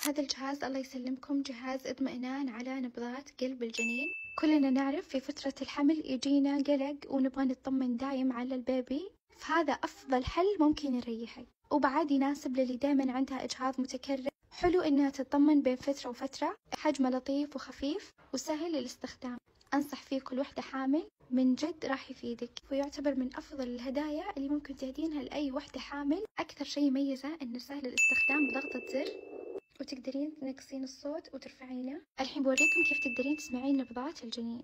هذا الجهاز الله يسلمكم جهاز اطمئنان على نبضات قلب الجنين. كلنا نعرف في فترة الحمل يجينا قلق ونبغى نطمن دايم على البيبي، فهذا أفضل حل ممكن يريحك، وبعد يناسب للي دايما عندها إجهاض متكرر. حلو إنها تطمن بين فترة وفترة، حجمه لطيف وخفيف وسهل الاستخدام. أنصح فيه كل وحدة حامل، من جد راح يفيدك، ويعتبر من أفضل الهدايا اللي ممكن تهدينها لأي وحدة حامل. أكثر شيء يميزه إنه سهل الاستخدام بضغطة زر، وتقدرين تنقصين الصوت وترفعينه. الحين بوريكم كيف تقدرين تسمعين نبضات الجنين.